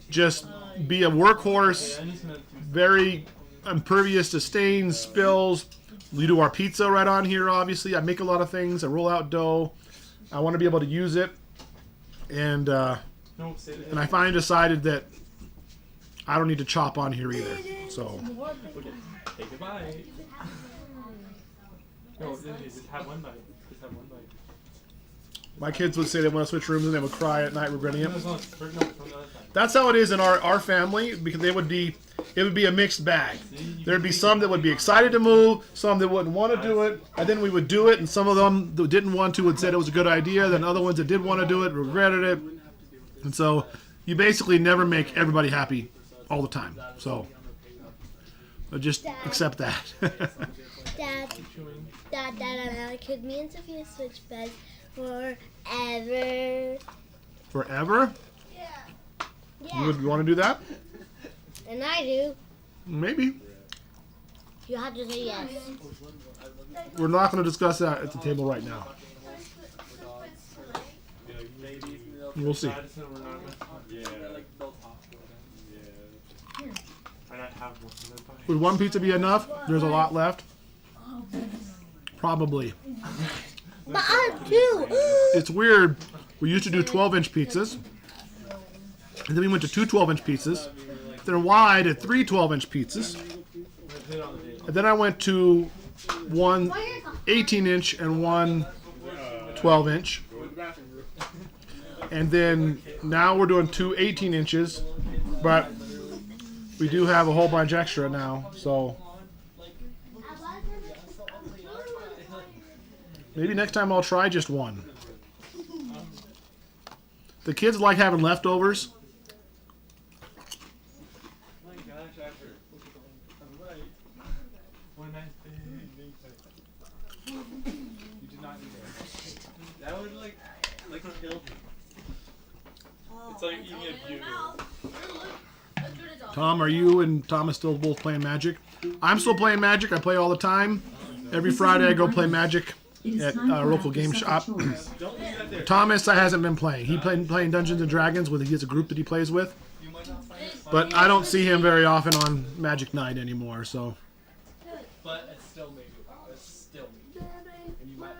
just be a workhorse, very impervious to stains, spills. We do our pizza right on here, obviously. I make a lot of things. I roll out dough. I want to be able to use it. And I finally decided that I don't need to chop on here either. So. Take a bite. No, just have one bite. Just have one bite. My kids would say they want to switch rooms and they would cry at night regretting it. That's how it is in our family, because it would be a mixed bag. There'd be some that would be excited to move, some that wouldn't want to do it, and then we would do it, and some of them that didn't want to would say it was a good idea, then other ones that did want to do it regretted it. And so you basically never make everybody happy all the time. So just accept that. Dad, and I could me and Sophia switch beds forever. Forever? Yeah. You would want to do that? And I do. Maybe. You have to say yes. We're not going to discuss that at the table right now. We'll see. Would one pizza be enough? There's a lot left. Probably. But I have 2. It's weird. We used to do 12-inch pizzas. And then we went to 2 12-inch pizzas. Then wide at 3 12-inch pizzas. And then I went to 1 18-inch and 1 12-inch. And then now we're doing 2 18 inches. But we do have a whole bunch extra now. So maybe next time I'll try just 1. The kids like having leftovers. That would like kill me. It's like eating a bugle. Tom, are you and Thomas still both playing Magic? I'm still playing Magic. I play all the time. Every Friday I go play Magic at our local game shop. Thomas hasn't been playing. He playing Dungeons and Dragons with he has a group that he plays with. But I don't see him very often on Magic Night anymore. So. But it's still me. It's still me. And you might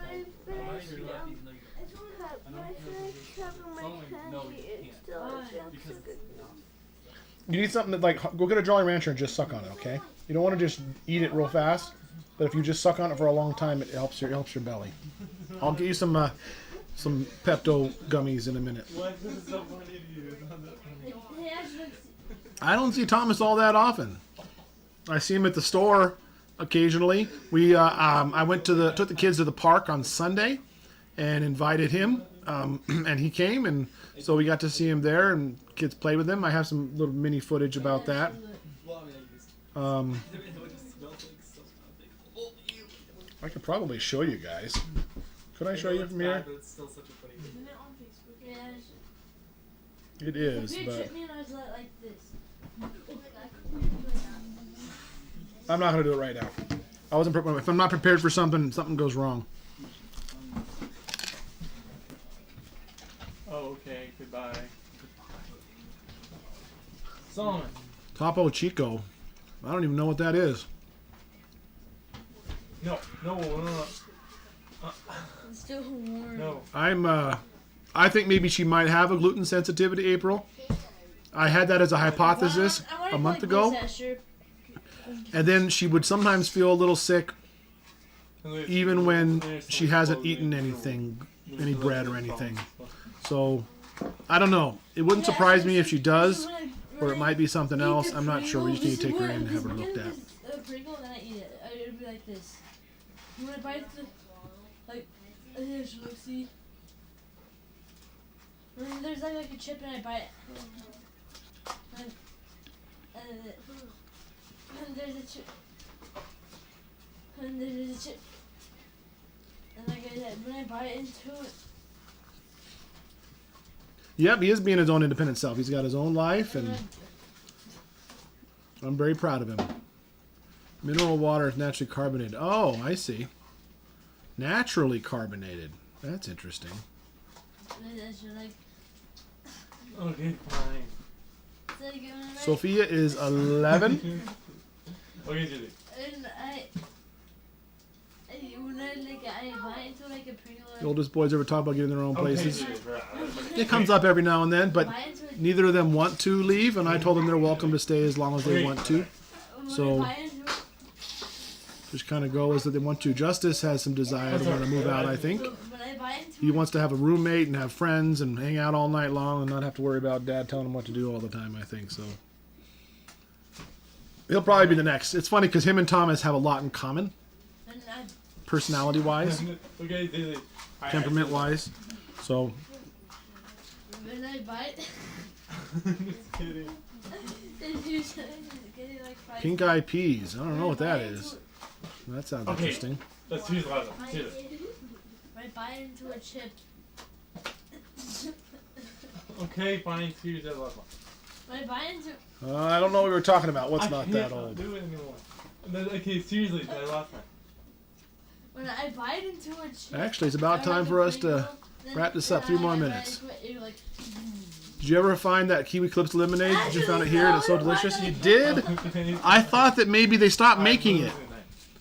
You need something that go get a Jolly Rancher and just suck on it, okay? You don't want to just eat it real fast, but if you just suck on it for a long time, it helps your belly. I'll get you some Pepto gummies in a minute. I don't see Thomas all that often. I see him at the store occasionally. I took the kids to the park on Sunday and invited him, and he came, and so we got to see him there, and kids played with him. I have some little mini footage about that. I could probably show you guys. Could I show you from here? It is, but I'm not going to do it right now. If I'm not prepared for something, something goes wrong. Okay, goodbye. Solomon. Topo Chico. I don't even know what that is. No. It's still warm. No. I think maybe she might have a gluten sensitivity, April. I had that as a hypothesis a month ago. And then she would sometimes feel a little sick even when she hasn't eaten anything, any bread or anything. So, I don't know. It wouldn't surprise me if she does, or it might be something else. I'm not sure. We just need to take her in and have her looked at. A Pringle, then I eat it. It'd be like this. When I bite the, like, look, see. And there's like a chip and I bite it. And there's a chip. And there's a chip. And like I said, when I bite into it. Yep, he is being his own independent self. He's got his own life, and I'm very proud of him. Mineral water is naturally carbonated. Oh, I see. Naturally carbonated. That's interesting. Okay, fine. Sophia is 11. Okay, Julie. And when I bite into like a Pringle. The oldest boys ever talk about getting their own places. Okay. It comes up every now and then, but neither of them want to leave, and I told them they're welcome to stay as long as they want to. So just kind of go as they want to. Justus has some desire to want to move out, I think. He wants to have a roommate and have friends and hang out all night long and not have to worry about Dad telling him what to do all the time, I think. So he'll probably be the next. It's funny because him and Thomas have a lot in common, personality-wise, Okay, temperament-wise. So When I bite, Just kidding. pink-eyed peas. I don't know what that is. That sounds Okay. interesting. Let's choose the last one. Choose it. When I bite into a chip. Okay, fine. Choose the last one. When I bite into. I don't know what we were talking about. What's I not can't that old? do it anymore. Okay, seriously, the last one. When I bite into a chip. Actually, it's about time for us to wrap this up. 3 more minutes. Did you ever find that Kiwi Clips lemonade? Did you found it here and it's so delicious? You did? I thought that maybe they stopped making it.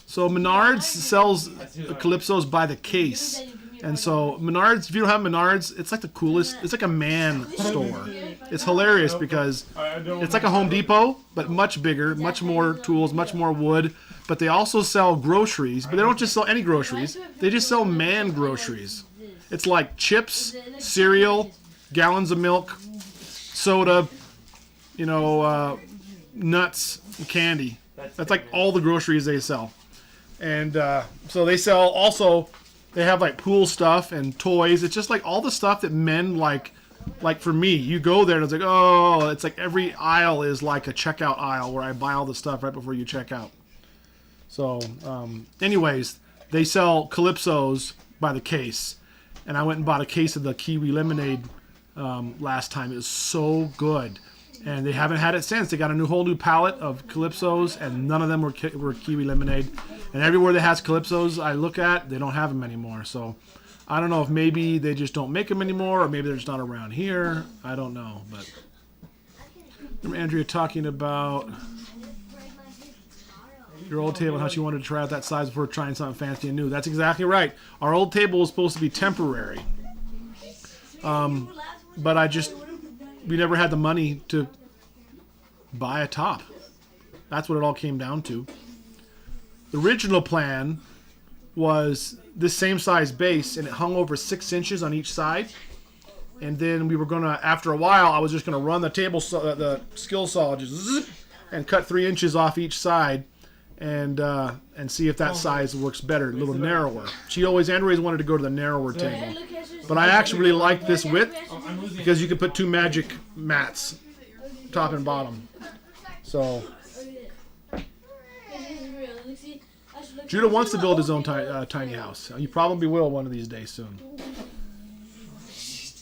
So Menards sells Calypsos by the case. And so Menards, if you don't have Menards, it's like the coolest. It's like a man store. It's hilarious because it's like a Home Depot, but much bigger, much more tools, much more wood. But they also sell groceries, but they don't just sell any groceries. They just sell man groceries. It's like chips, cereal, gallons of milk, soda, nuts, and candy. That's like all the groceries they sell. And so they sell also, they have like pool stuff and toys. It's just like all the stuff that men like for me. You go there and it's like, oh, it's like every aisle is like a checkout aisle where I buy all the stuff right before you check out. So anyways, they sell Calypsos by the case. And I went and bought a case of the kiwi lemonade last time. It was so good. And they haven't had it since. They got a whole new palette of Calypsos, and none of them were kiwi lemonade. And everywhere that has Calypsos I look at, they don't have them anymore. So I don't know if maybe they just don't make them anymore, or maybe they're just not around here. I don't know. But remember Andrea talking about your old table and how she wanted to try out that size before trying something fancy and new. That's exactly right. Our old table was supposed to be temporary. But we never had the money to buy a top. That's what it all came down to. The original plan was this same size base, and it hung over 6 inches on each side. And then we were gonna, after a while, I was just gonna run the table, the skill saw, just zip, and cut 3 inches off each side, and see if that size works better, a little narrower. Andrea wanted to go to the narrower table. But I actually really like this width because you can put 2 magic mats, top and bottom. So Judah wants to build his own tiny house. He probably will one of these days soon.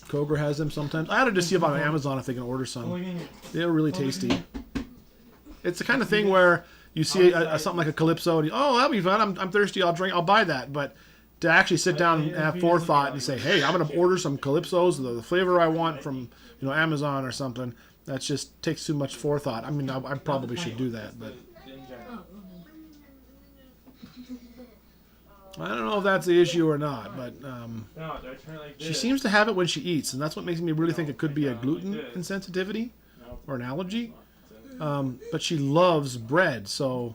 Cobra has them sometimes. I had to just see about Amazon if they can order some. They're really tasty. It's the kind of thing where you see something like a Calypso and that'll be fun. I'm thirsty. I'll buy that. But to actually sit down and have forethought and say, hey, I'm going to order some Calypsos, the flavor I want from Amazon or something. That just takes too much forethought. I mean, I probably should do that, but I don't know if that's the issue or not. But she seems to have it when she eats, and that's what makes me really think it could be a gluten insensitivity or an allergy. But she loves bread, so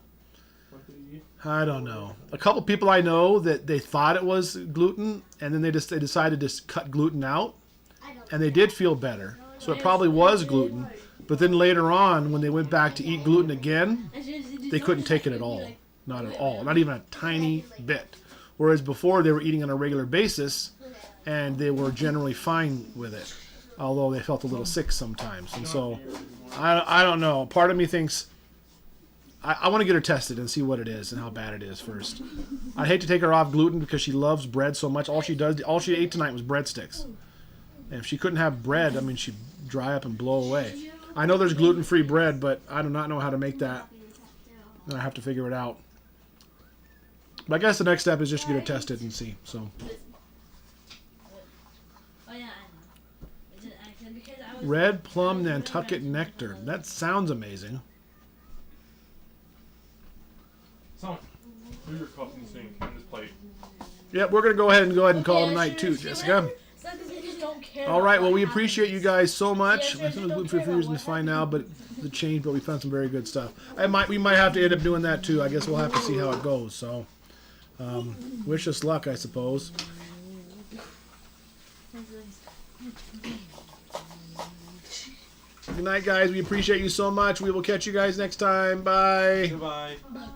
I don't know. A couple people I know that they thought it was gluten, and then they decided to cut gluten out, and they did feel better. So it probably was gluten. But then later on, when they went back to eat gluten again, they couldn't take it at all. Not at all. Not even a tiny bit. Whereas before, they were eating on a regular basis, and they were generally fine with it, although they felt a little sick sometimes. And so, I don't know. Part of me thinks I want to get her tested and see what it is and how bad it is first. I hate to take her off gluten because she loves bread so much. All she ate tonight was breadsticks. And if she couldn't have bread, I mean, she'd dry up and blow away. I know there's gluten-free bread, but I do not know how to make that. And I have to figure it out. But I guess the next step is just to get her tested and see. So, red plum Nantucket nectar. That sounds amazing. So, do your cup and sink on this plate. Yep, we're going to go ahead and call it a night too, Jessica. All right, well, we appreciate you guys so much. Some of the gluten-free for reasons fine now, but the change, but we found some very good stuff. We might have to end up doing that too. I guess we'll have to see how it goes. So, wish us luck, I suppose. Good night, guys. We appreciate you so much. We will catch you guys next time. Bye. Goodbye. Bye.